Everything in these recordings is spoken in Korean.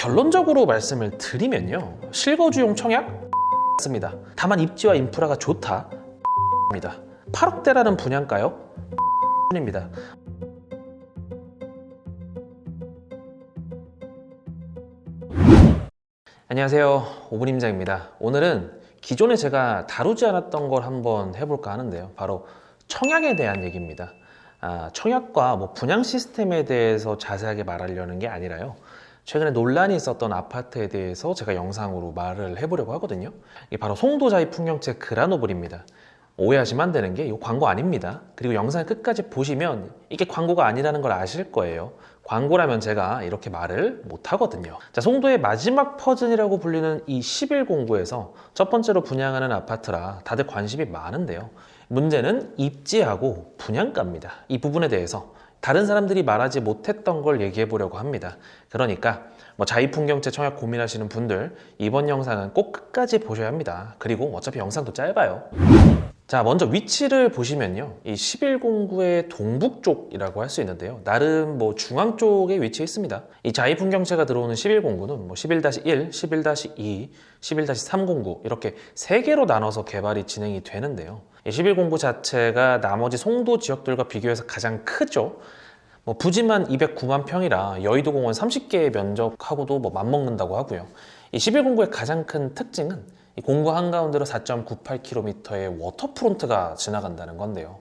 결론적으로 말씀을 드리면요, 실거주용 청약 맞습니다. 다만 입지와 인프라가 좋다 입니다. 8억대라는 분양가요? 입니다. 안녕하세요, 오분임장입니다. 오늘은 기존에 제가 다루지 않았던 걸 한번 해볼까 하는데요, 바로 청약에 대한 얘기입니다. 청약과 분양 시스템에 대해서 자세하게 말하려는 게 아니라요, 최근에 논란이 있었던 아파트에 대해서 제가 영상으로 말을 해보려고 하거든요. 이게 바로 송도자이 풍경채 그라노블입니다. 오해하시면 안 되는 게 이거 광고 아닙니다. 그리고 영상을 끝까지 보시면 이게 광고가 아니라는 걸 아실 거예요. 광고라면 제가 이렇게 말을 못 하거든요. 자, 송도의 마지막 퍼즐이라고 불리는 이 11공구에서 첫 번째로 분양하는 아파트라 다들 관심이 많은데요. 문제는 입지하고 분양가입니다. 이 부분에 대해서 다른 사람들이 말하지 못했던 걸 얘기해 보려고 합니다. 그러니까 자이풍경채 청약 고민하시는 분들, 이번 영상은 꼭 끝까지 보셔야 합니다. 그리고 어차피 영상도 짧아요. 자, 먼저 위치를 보시면요, 이 11공구의 동북쪽이라고 할 수 있는데요, 나름 중앙 쪽에 위치해 있습니다. 이 자이풍경채가 들어오는 11공구는 11-1, 11-2, 11-3공구 이렇게 3개로 나눠서 개발이 진행이 되는데요, 이 11공구 자체가 나머지 송도 지역들과 비교해서 가장 크죠. 부지만 209만 평이라 여의도공원 30개의 면적하고도 맞먹는다고 하고요. 이 11공구의 가장 큰 특징은 이 공구 한가운데로 4.98km의 워터프론트가 지나간다는 건데요.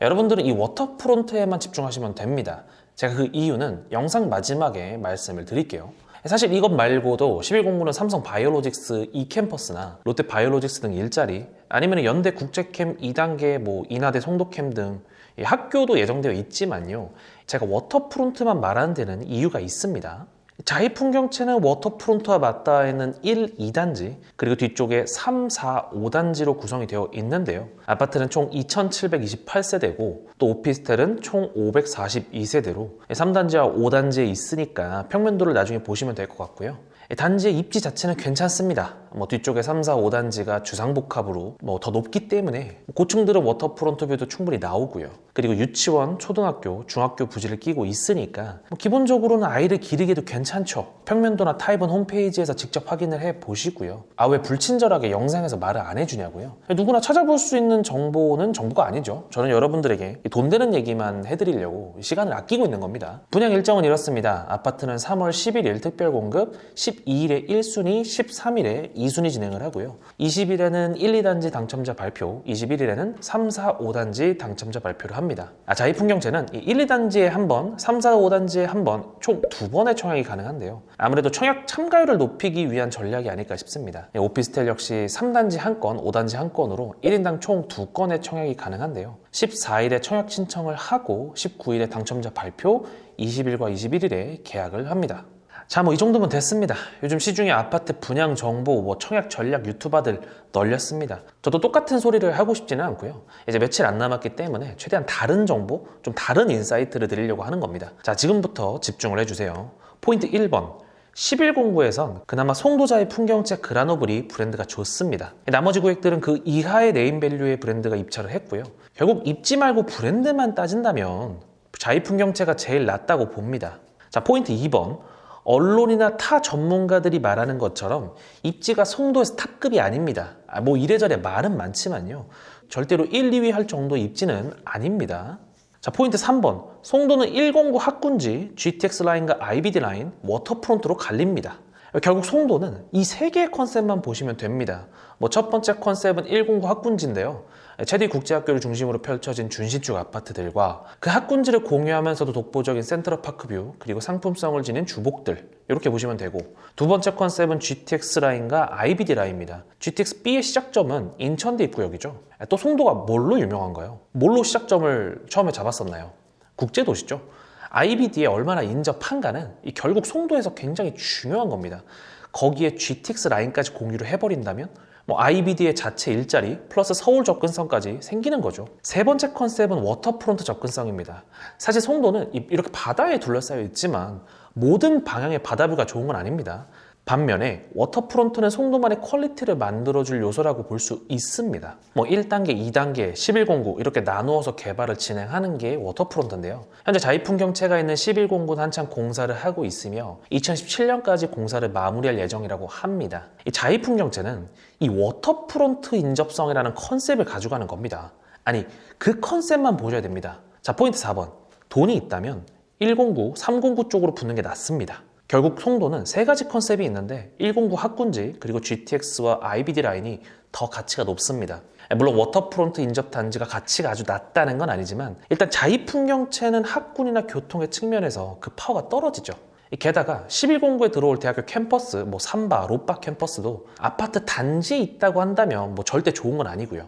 여러분들은 이 워터프론트에만 집중하시면 됩니다. 제가 그 이유는 영상 마지막에 말씀을 드릴게요. 사실 이것 말고도 11공구는 삼성 바이오로직스 2캠퍼스나 롯데 바이오로직스 등 일자리, 아니면 연대 국제캠 2단계, 인하대 송도캠 등 학교도 예정되어 있지만요, 제가 워터프론트만 말하는 데는 이유가 있습니다. 자이풍경채는 워터프론트와 맞닿아 있는 1, 2단지, 그리고 뒤쪽에 3, 4, 5단지로 구성이 되어 있는데요, 아파트는 총 2728세대고 또 오피스텔은 총 542세대로 3단지와 5단지에 있으니까 평면도를 나중에 보시면 될 것 같고요. 단지의 입지 자체는 괜찮습니다. 뒤쪽에 3, 4, 5단지가 주상복합으로 더 높기 때문에 고층들은 워터프론트 뷰도 충분히 나오고요. 그리고 유치원, 초등학교, 중학교 부지를 끼고 있으니까 기본적으로는 아이를 기르기도 괜찮죠. 평면도나 타입은 홈페이지에서 직접 확인을 해 보시고요. 왜 불친절하게 영상에서 말을 안 해주냐고요? 누구나 찾아볼 수 있는 정보는 정보가 아니죠. 저는 여러분들에게 돈 되는 얘기만 해드리려고 시간을 아끼고 있는 겁니다. 분양 일정은 이렇습니다. 아파트는 3월 11일 특별공급, 12일에 1순위, 13일에 2순위 진행을 하고요. 20일에는 1, 2단지 당첨자 발표, 21일에는 3, 4, 5단지 당첨자 발표를 합니다. 자이풍경채는 1, 2단지에 한 번, 3, 4, 5단지에 한 번, 총 2번의 청약이 가능한데요. 아무래도 청약 참가율을 높이기 위한 전략이 아닐까 싶습니다. 오피스텔 역시 3단지 한 건, 5단지 한 건으로 1인당 총 2건의 청약이 가능한데요. 14일에 청약 신청을 하고 19일에 당첨자 발표, 20일과 21일에 계약을 합니다. 자, 이 정도면 됐습니다. 요즘 시중에 아파트 분양 정보, 청약 전략 유튜버들 널렸습니다. 저도 똑같은 소리를 하고 싶지는 않고요. 이제 며칠 안 남았기 때문에 최대한 다른 정보, 좀 다른 인사이트를 드리려고 하는 겁니다. 자, 지금부터 집중을 해주세요. 포인트 1번. 11공구에선 그나마 송도자의 풍경채 그라노블이 브랜드가 좋습니다. 나머지 구획들은 그 이하의 네임밸류의 브랜드가 입찰을 했고요. 결국 입지 말고 브랜드만 따진다면 자이풍경채가 제일 낫다고 봅니다. 자, 포인트 2번. 언론이나 타 전문가들이 말하는 것처럼 입지가 송도에서 탑급이 아닙니다. 이래저래 말은 많지만요, 절대로 1, 2위 할 정도의 입지는 아닙니다. 자, 포인트 3번. 송도는 1공구 학군지, GTX 라인과 IBD 라인, 워터프론트로 갈립니다. 결국 송도는 이 3개의 컨셉만 보시면 됩니다. 첫 번째 컨셉은 1공구 학군지인데요, 체디 국제학교를 중심으로 펼쳐진 준신축 아파트들과 그 학군지를 공유하면서도 독보적인 센트럴파크뷰, 그리고 상품성을 지닌 주복들, 이렇게 보시면 되고, 두 번째 컨셉은 GTX 라인과 IBD 라인입니다. GTX-B의 시작점은 인천대 입구역이죠. 또 송도가 뭘로 유명한가요? 뭘로 시작점을 처음에 잡았었나요? 국제도시죠. IBD에 얼마나 인접한가는 결국 송도에서 굉장히 중요한 겁니다. 거기에 GTX 라인까지 공유를 해버린다면 IBD의 자체 일자리 플러스 서울 접근성까지 생기는 거죠. 세 번째 컨셉은 워터프론트 접근성입니다. 사실 송도는 이렇게 바다에 둘러싸여 있지만 모든 방향의 바다뷰가 좋은 건 아닙니다. 반면에 워터프론트는 송도만의 퀄리티를 만들어줄 요소라고 볼 수 있습니다. 뭐 1단계, 2단계, 1109 이렇게 나누어서 개발을 진행하는 게 워터프론트인데요. 현재 자이풍경채가 있는 1109는 한창 공사를 하고 있으며 2017년까지 공사를 마무리할 예정이라고 합니다. 이 자이풍경채는 이 워터프론트 인접성이라는 컨셉을 가져가는 겁니다. 아니, 그 컨셉만 보셔야 됩니다. 자, 포인트 4번. 돈이 있다면 109, 309 쪽으로 붙는 게 낫습니다. 결국 송도는 세 가지 컨셉이 있는데 109 학군지 그리고 GTX와 IBD 라인이 더 가치가 높습니다. 물론 워터프론트 인접 단지가 가치가 아주 낮다는 건 아니지만 일단 자이풍경채는 학군이나 교통의 측면에서 그 파워가 떨어지죠. 게다가 1109에 들어올 대학교 캠퍼스, 뭐 삼바, 롯바 캠퍼스도 아파트 단지에 있다고 한다면 뭐 절대 좋은 건 아니고요.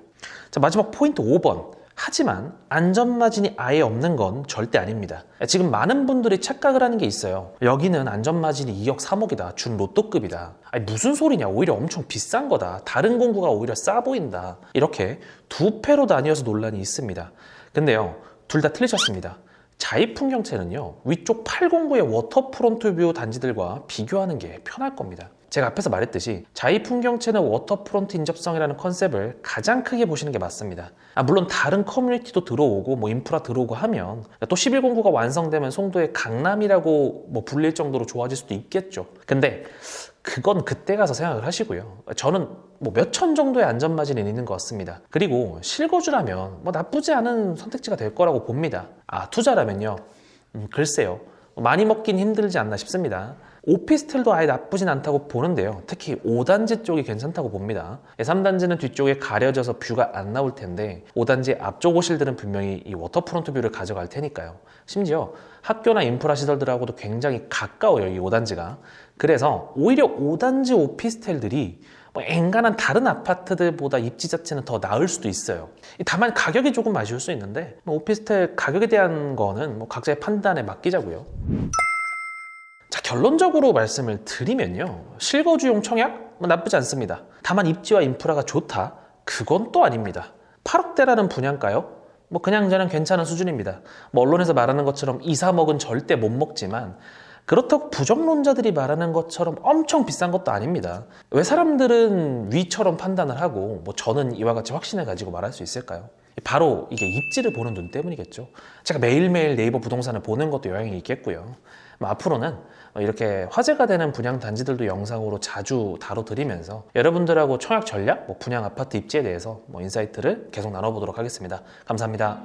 자, 마지막 포인트 5번. 하지만 안전마진이 아예 없는 건 절대 아닙니다. 지금 많은 분들이 착각을 하는 게 있어요. 여기는 안전마진이 2억 3억이다. 준 로또급이다. 아니, 무슨 소리냐. 오히려 엄청 비싼 거다. 다른 공구가 오히려 싸 보인다. 이렇게 두 패로 나뉘어서 논란이 있습니다. 근데요, 둘 다 틀리셨습니다. 자이풍경채는요, 위쪽 809의 워터프론트 뷰 단지들과 비교하는 게 편할 겁니다. 제가 앞에서 말했듯이 자이풍경채는 워터프론트 인접성이라는 컨셉을 가장 크게 보시는 게 맞습니다. 물론 다른 커뮤니티도 들어오고 뭐 인프라 들어오고 하면 또 1109가 완성되면 송도의 강남이라고 뭐 불릴 정도로 좋아질 수도 있겠죠. 근데 그건 그때 가서 생각을 하시고요. 저는 뭐 몇천 정도의 안전마진이 있는 것 같습니다. 그리고 실거주라면 뭐 나쁘지 않은 선택지가 될 거라고 봅니다. 투자라면요. 글쎄요. 많이 먹긴 힘들지 않나 싶습니다. 오피스텔도 아예 나쁘진 않다고 보는데요. 특히 5단지 쪽이 괜찮다고 봅니다. 3단지는 뒤쪽에 가려져서 뷰가 안 나올 텐데 5단지 앞쪽 호실들은 분명히 이 워터프론트 뷰를 가져갈 테니까요. 심지어 학교나 인프라 시설들하고도 굉장히 가까워요, 이 5단지가. 그래서 오히려 5단지 오피스텔들이 뭐 엔간한 다른 아파트들보다 입지 자체는 더 나을 수도 있어요. 다만 가격이 조금 아쉬울 수 있는데 오피스텔 가격에 대한 거는 뭐 각자의 판단에 맡기자고요. 자, 결론적으로 말씀을 드리면요, 실거주용 청약? 나쁘지 않습니다. 다만 입지와 인프라가 좋다? 그건 또 아닙니다. 8억대라는 분양가요? 뭐 그냥 저는 괜찮은 수준입니다. 뭐 언론에서 말하는 것처럼 2, 3억은 절대 못 먹지만 그렇다고 부정론자들이 말하는 것처럼 엄청 비싼 것도 아닙니다. 왜 사람들은 위처럼 판단을 하고 뭐 저는 이와 같이 확신을 가지고 말할 수 있을까요? 바로 이게 입지를 보는 눈 때문이겠죠. 제가 매일매일 네이버 부동산을 보는 것도 영향이 있겠고요. 앞으로는 이렇게 화제가 되는 분양 단지들도 영상으로 자주 다뤄드리면서 여러분들하고 청약 전략, 분양 아파트 입지에 대해서 인사이트를 계속 나눠보도록 하겠습니다. 감사합니다.